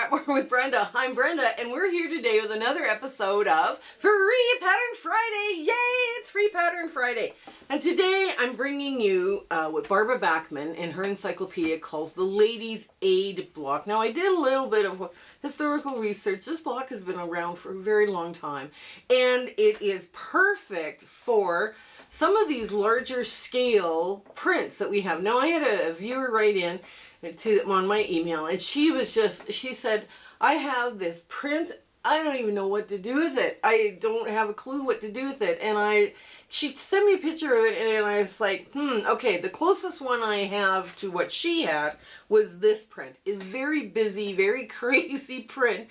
Chat More with Brenda. I'm Brenda, and we're here today with another episode of Free Pattern Friday. Yay, it's Free Pattern Friday. And today I'm bringing you what Barbara Bachman in her encyclopedia calls the Ladies' Aid block. Now, I did a little bit of historical research. This block has been around for a very long time, and it is perfect for some of these larger scale prints that we have. Now, I had a viewer write in on my email, and she said, I have this print, I don't even know what to do with it. I don't have a clue what to do with it. And she sent me a picture of it, and I was like, okay, the closest one I have to what she had was this print. It's very busy, very crazy print,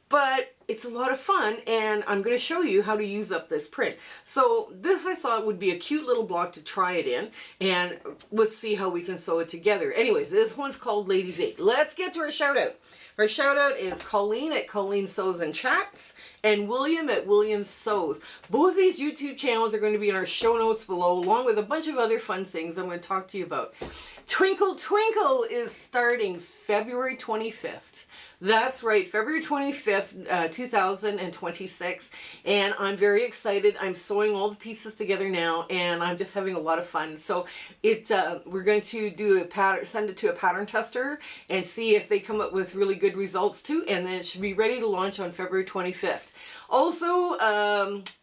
but it's a lot of fun, and I'm going to show you how to use up this print. So this I thought would be a cute little block to try it in, and let's see how we can sew it together. Anyways, this one's called Ladies' Aid. Let's get to our shout out. Our shout out is Colleen at Colleen Sews and Chats and William at William Sews. Both these YouTube channels are going to be in our show notes below, along with a bunch of other fun things I'm going to talk to you about. Twinkle Twinkle is starting February 25th. That's right, February 25th, 2026, and I'm very excited. I'm sewing all the pieces together now, and I'm just having a lot of fun. So we're going to do a pattern, send it to a pattern tester, and see if they come up with really good results too, and then it should be ready to launch on February 25th. Also,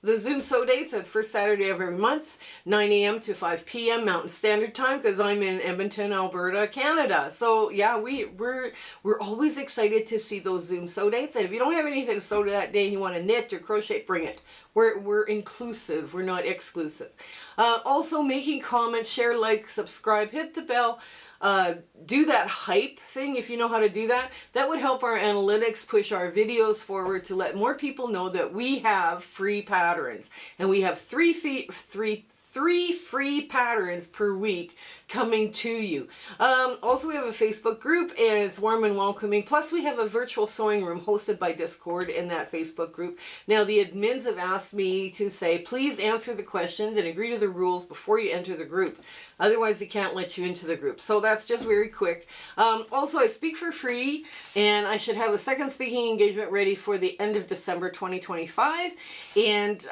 the Zoom sew dates are the first Saturday of every month, 9 a.m. to 5 p.m. Mountain Standard Time, because I'm in Edmonton, Alberta, Canada. So yeah, we're always excited to see those Zoom sew dates. And if you don't have anything to sew that day and you want to knit or crochet, bring it. We're inclusive. We're not exclusive. Also, making comments, share, like, subscribe, hit the bell. Do that hype thing if you know how to do that. That would help our analytics push our videos forward to let more people know that we have free patterns, and we have three free patterns per week coming to you. Also, we have a Facebook group, and it's warm and welcoming. Plus, we have a virtual sewing room hosted by Discord in that Facebook group. Now, the admins have asked me to say, please answer the questions and agree to the rules before you enter the group. Otherwise, they can't let you into the group. So that's just very quick. Also, I speak for free, and I should have a second speaking engagement ready for the end of December 2025. And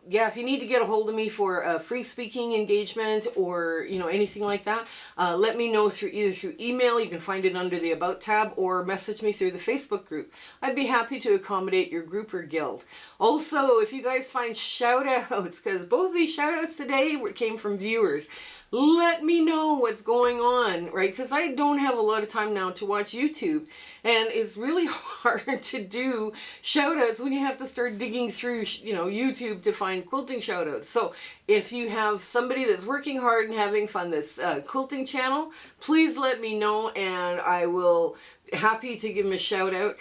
yeah, if you need to get a hold of me for a free speaking engagement or anything like that, let me know either through email. You can find it under the About tab, or message me through the Facebook group. I'd be happy to accommodate your group or guild. Also, if you guys find shout outs, because both of these shout outs today came from viewers, let me know what's going on, right? Because I don't have a lot of time now to watch YouTube, and it's really hard to do shout outs when you have to start digging through YouTube to find quilting shout outs. So if you have somebody that's working hard and having fun this quilting channel, please let me know, and I will happy to give them a shout out.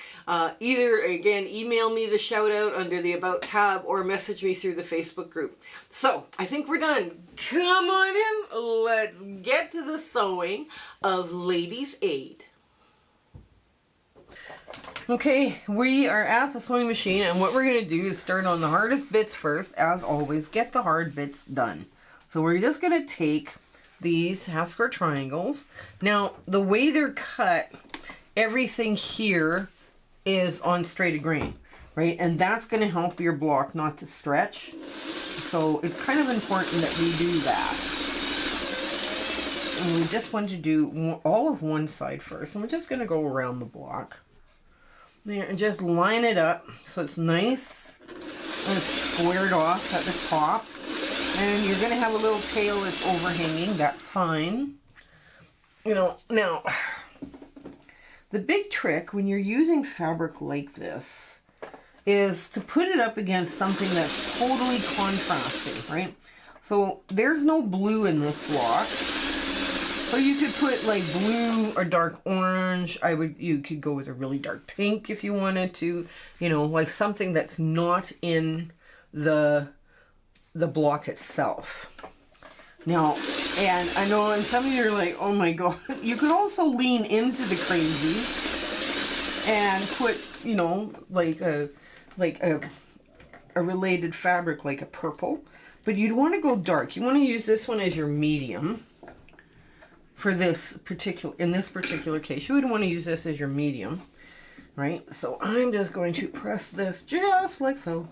Either, again, email me the shout out under the About tab, or message me through the Facebook group. So I think we're done. Come on in. Let's get to the sewing of Ladies' Aid. Okay, we are at the sewing machine, and what we're going to do is start on the hardest bits first. As always, get the hard bits done. So we're just going to take these half square triangles. Now, the way they're cut, everything here is on straight grain, right? And that's going to help your block not to stretch. So it's kind of important that we do that. And we just want to do all of one side first. And we're just going to go around the block there and just line it up so it's nice and squared off at the top. And you're going to have a little tail that's overhanging. That's fine. Now, the big trick when you're using fabric like this is to put it up against something that's totally contrasting, right? So there's no blue in this block. So you could put like blue or dark orange. You could go with a really dark pink if you wanted to, like something that's not in the block itself. Now, and I know, and some of you are like, oh my god, you could also lean into the crazy and put, like a related fabric, like a purple, but you'd want to go dark. You want to use this one as your medium for this particular, in this particular case. You would want to use this as your medium. right? So I'm just going to press this just like so.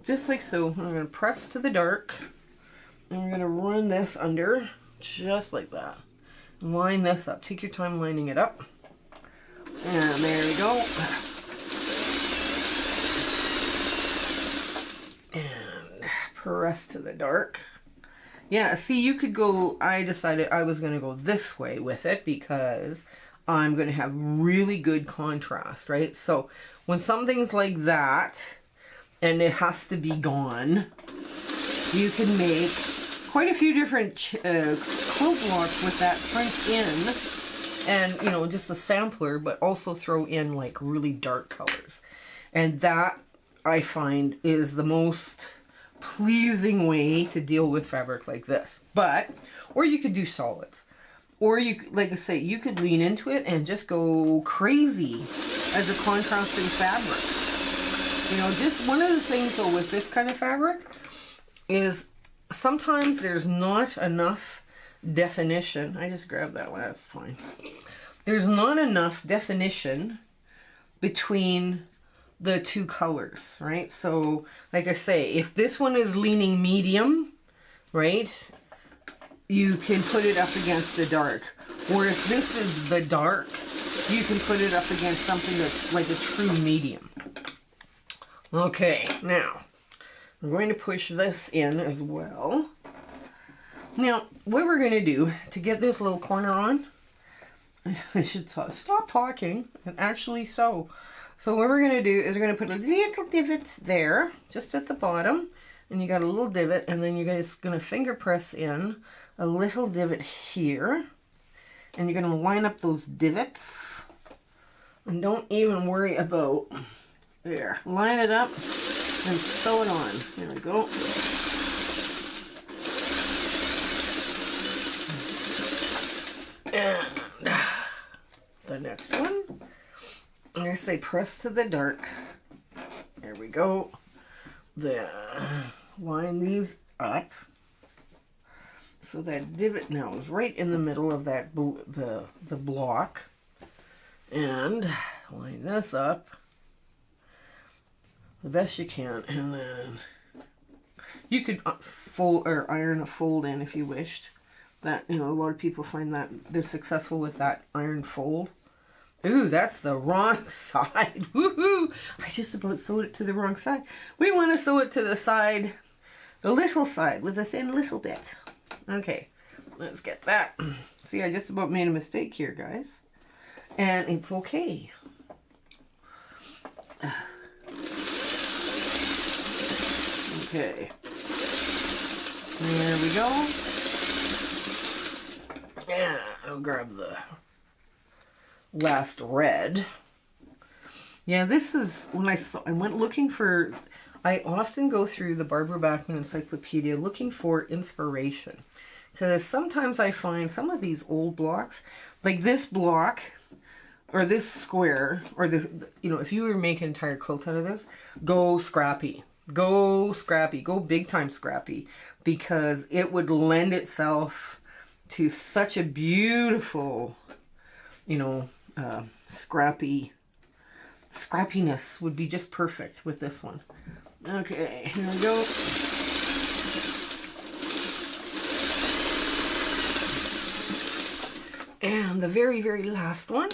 Just like so. I'm going to press to the dark. And we're going to run this under just like that. Line this up. Take your time lining it up. And there we go. And press to the dark. Yeah, see, you could go, I decided I was going to go this way with it because I'm going to have really good contrast, right? So when something's like that and it has to be gone, you can make quite a few different quilt blocks with that print in, and you know, just a sampler, but also throw in like really dark colors. And that I find is the most pleasing way to deal with fabric like this. But, or you could do solids, or you, like I say, you could lean into it and just go crazy as a contrasting fabric. You know, just one of the things though with this kind of fabric is sometimes there's not enough definition. I just grabbed that one, that's fine. There's not enough definition between the two colors, right? So, like I say, if this one is leaning medium, right, you can put it up against the dark. Or if this is the dark, you can put it up against something that's like a true medium. Okay, now, I'm going to push this in as well. Now, what we're going to do to get this little corner on, I should stop talking and actually sew. So what we're going to do is we're going to put a little divot there, just at the bottom, and you got a little divot, and then you're just going to finger press in a little divot here, and you're going to line up those divots, and don't even worry about, there, line it up, and sew it on. There we go. And the next one, I'm going to say press to the dark. There we go. Then line these up. So that divot now is right in the middle of that the block. And line this up the best you can. And then you could fold or iron a fold in if you wished. That, you know, a lot of people find that they're successful with that iron fold. Ooh, that's the wrong side. Woohoo! I just about sewed it to the wrong side. We want to sew it to the side, the little side, with a thin little bit. Okay, let's get that. See, I just about made a mistake here, guys. And it's okay. Okay. There we go. Yeah, I'll grab the last red. Yeah, this is when I went looking for, I often go through the Barbara Bachman Encyclopedia looking for inspiration, because sometimes I find some of these old blocks, like this block or this square, or the you know, if you were making an entire quilt out of this, go scrappy, go big time scrappy, because it would lend itself to such a beautiful, you know, scrappiness would be just perfect with this one. Okay, here we go. And the very, very last one.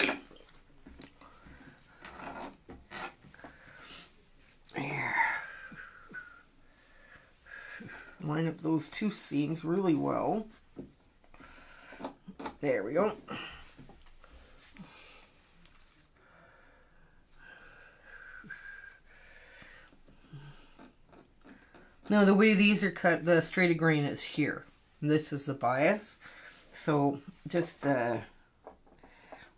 There. Line up those two seams really well. There we go. Now the way these are cut, the straight grain is here. This is the bias. So just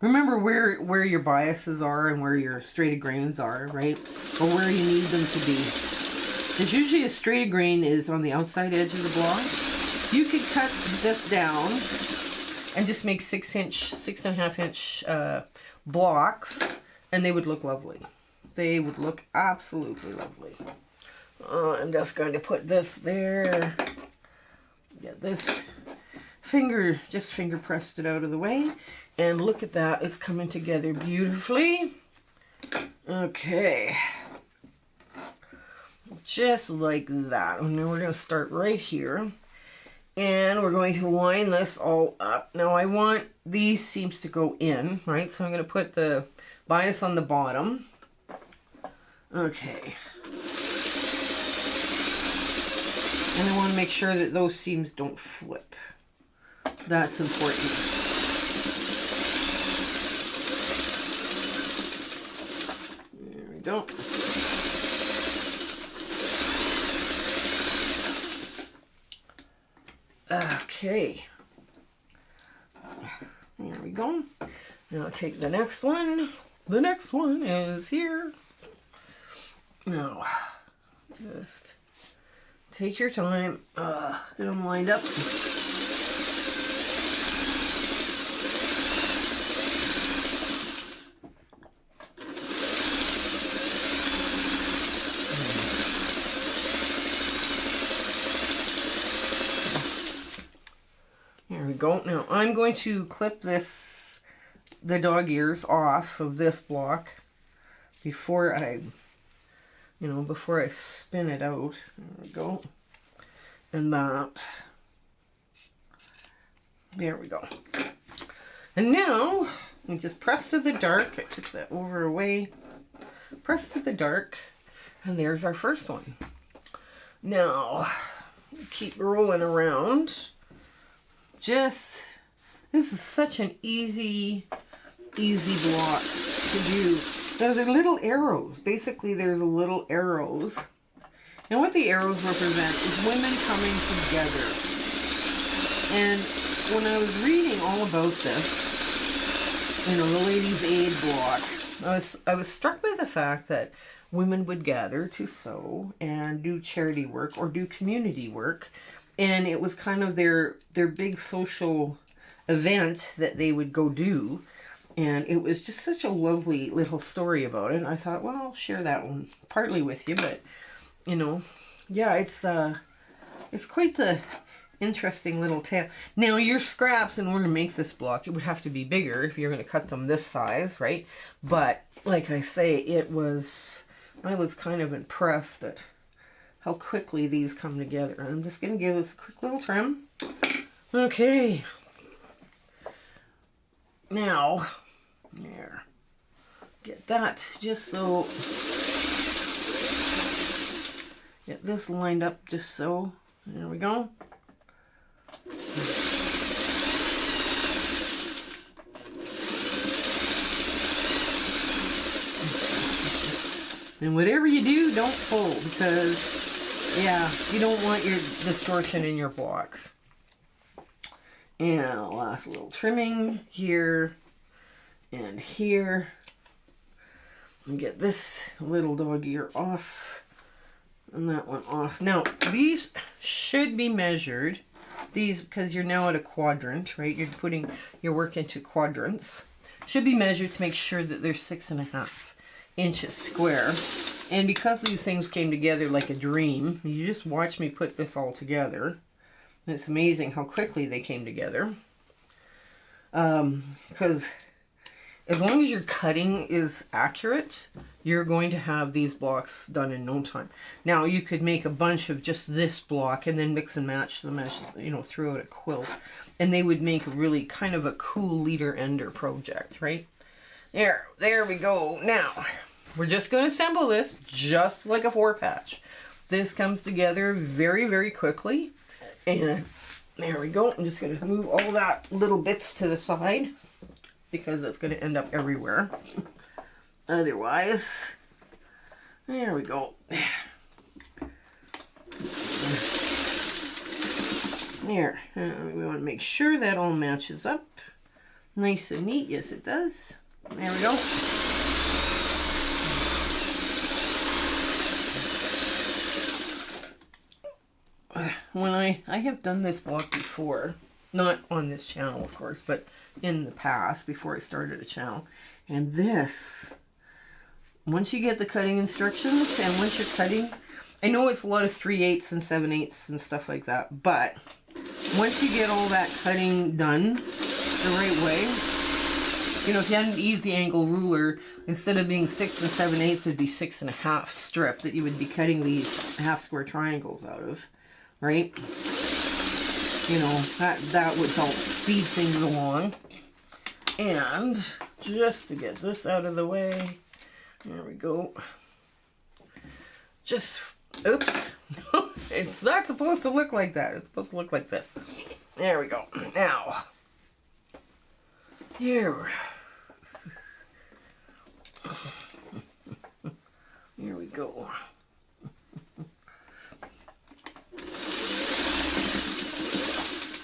remember where your biases are and where your straight grains are, right? Or where you need them to be. Because usually a straight grain is on the outside edge of the block. You could cut this down and just make 6.5 inch blocks, and they would look lovely. They would look absolutely lovely. I'm just going to put this there. Get this just finger pressed it out of the way. And look at that, it's coming together beautifully. Okay. Just like that. And then we're going to start right here. And we're going to line this all up. Now I want these seams to go in, right? So I'm going to put the bias on the bottom. Okay. And I want to make sure that those seams don't flip. That's important. There we go. Okay. There we go. Now take the next one. The next one is here. Now, just take your time. Get them lined up. There we go. Now I'm going to clip the dog ears off of this block before I spin it out. There we go. And that. There we go. And now we just press to the dark. I took that over away. Press to the dark. And there's our first one. Now, keep rolling around. This is such an easy block to do. There's little arrows. Basically, there's little arrows. And what the arrows represent is women coming together. And when I was reading all about this, the Ladies' Aid block, I was struck by the fact that women would gather to sew and do charity work or do community work. And it was kind of their big social event that they would go do. And it was just such a lovely little story about it. And I thought, well, I'll share that one partly with you. But, yeah, it's quite the interesting little tale. Now, your scraps, in order to make this block, it would have to be bigger if you're going to cut them this size, right? But, like I say, I was kind of impressed at how quickly these come together. I'm just going to give us a quick little trim. Okay. Now, there. Get that just so. Get this lined up just so. There we go. And whatever you do, don't pull, because, yeah, you don't want your distortion in your blocks. And last little trimming here and here. And get this little dog ear off and that one off. Now, these should be measured. These, because you're now at a quadrant, right? You're putting your work into quadrants. Should be measured to make sure that they're 6.5 inches square. And because these things came together like a dream, you just watch me put this all together. And it's amazing how quickly they came together. Because as long as your cutting is accurate, you're going to have these blocks done in no time. Now, you could make a bunch of just this block and then mix and match them as, throughout a quilt. And they would make really kind of a cool leader-ender project, right? There we go. Now, we're just going to assemble this just like a 4-patch. This comes together very, very quickly. And there we go. I'm just going to move all that little bits to the side because it's going to end up everywhere. Otherwise, there we go. There. We want to make sure that all matches up. Nice and neat. Yes, it does. There we go. When I have done this block before, not on this channel, of course, but in the past, before I started a channel. And this, once you get the cutting instructions, and once you're cutting, I know it's a lot of 3/8 and 7/8 and stuff like that, but once you get all that cutting done the right way, you know, if you had an easy angle ruler, instead of being 6 7/8, it'd be 6 1/2 strip that you would be cutting these half square triangles out of, right? You know, that would help speed things along. And just to get this out of the way, there we go. Just, oops, it's not supposed to look like that. It's supposed to look like this. There we go. Now, here we go.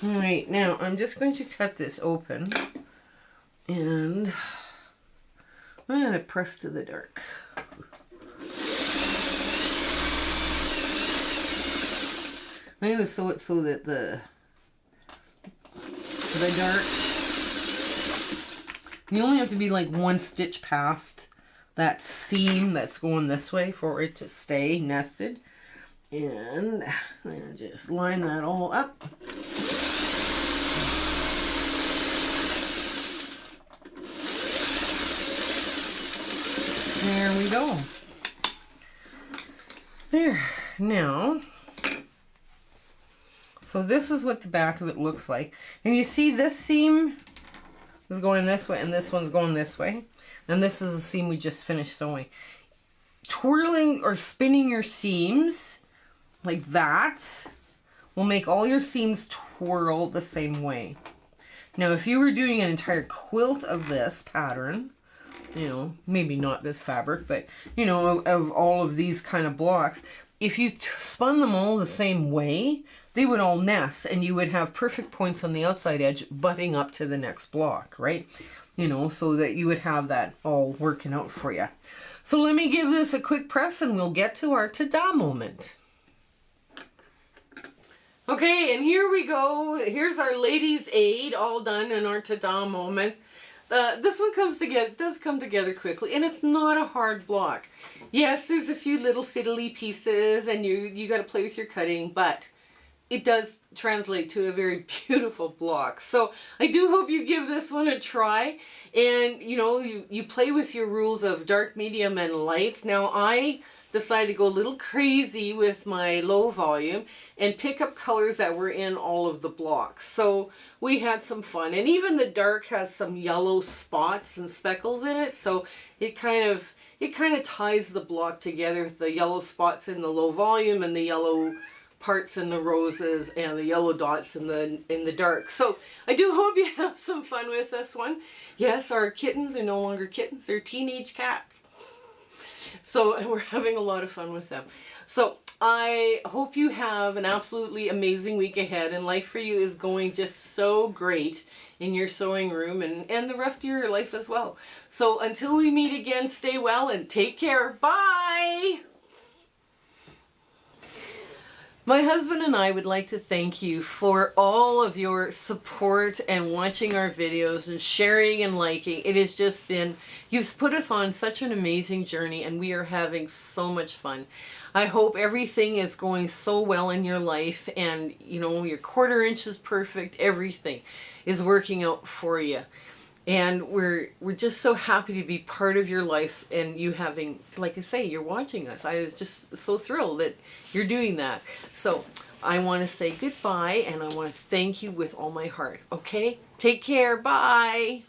Alright, now I'm just going to cut this open, and I'm going to press to the dark. I'm going to sew it so that the dark, you only have to be like 1 stitch past that seam that's going this way for it to stay nested. And I'm going to just line that all up. There we go. There. Now, so this is what the back of it looks like. And you see this seam is going this way and this one's going this way. And this is the seam we just finished sewing. Twirling or spinning your seams like that will make all your seams twirl the same way. Now, if you were doing an entire quilt of this pattern, you know, maybe not this fabric, but, you know, of all of these kind of blocks, if you spun them all the same way, they would all nest and you would have perfect points on the outside edge butting up to the next block, right? You know, so that you would have that all working out for you. So let me give this a quick press and we'll get to our ta-da moment. Okay, and here we go. Here's our ladies' aid all done in our ta-da moment. This one does come together quickly, and it's not a hard block. Yes, there's a few little fiddly pieces, and you got to play with your cutting, but it does translate to a very beautiful block. So I do hope you give this one a try, and you know, you play with your rules of dark, medium, and lights. Now I decided to go a little crazy with my low volume and pick up colors that were in all of the blocks. So we had some fun, and even the dark has some yellow spots and speckles in it, so it kind of ties the block together with the yellow spots in the low volume and the yellow parts in the roses and the yellow dots in the dark. So I do hope you have some fun with this one. Yes, our kittens are no longer kittens, they're teenage cats. So we're having a lot of fun with them. So I hope you have an absolutely amazing week ahead, and life for you is going just so great in your sewing room and the rest of your life as well. So until we meet again, stay well and take care. Bye! My husband and I would like to thank you for all of your support and watching our videos and sharing and liking. It has just been, you've put us on such an amazing journey, and we are having so much fun. I hope everything is going so well in your life, and you know, your 1/4 inch is perfect. Everything is working out for you. And we're just so happy to be part of your life, and you having, like I say, you're watching us. I was just so thrilled that you're doing that. So I want to say goodbye, and I want to thank you with all my heart. Okay? Take care. Bye.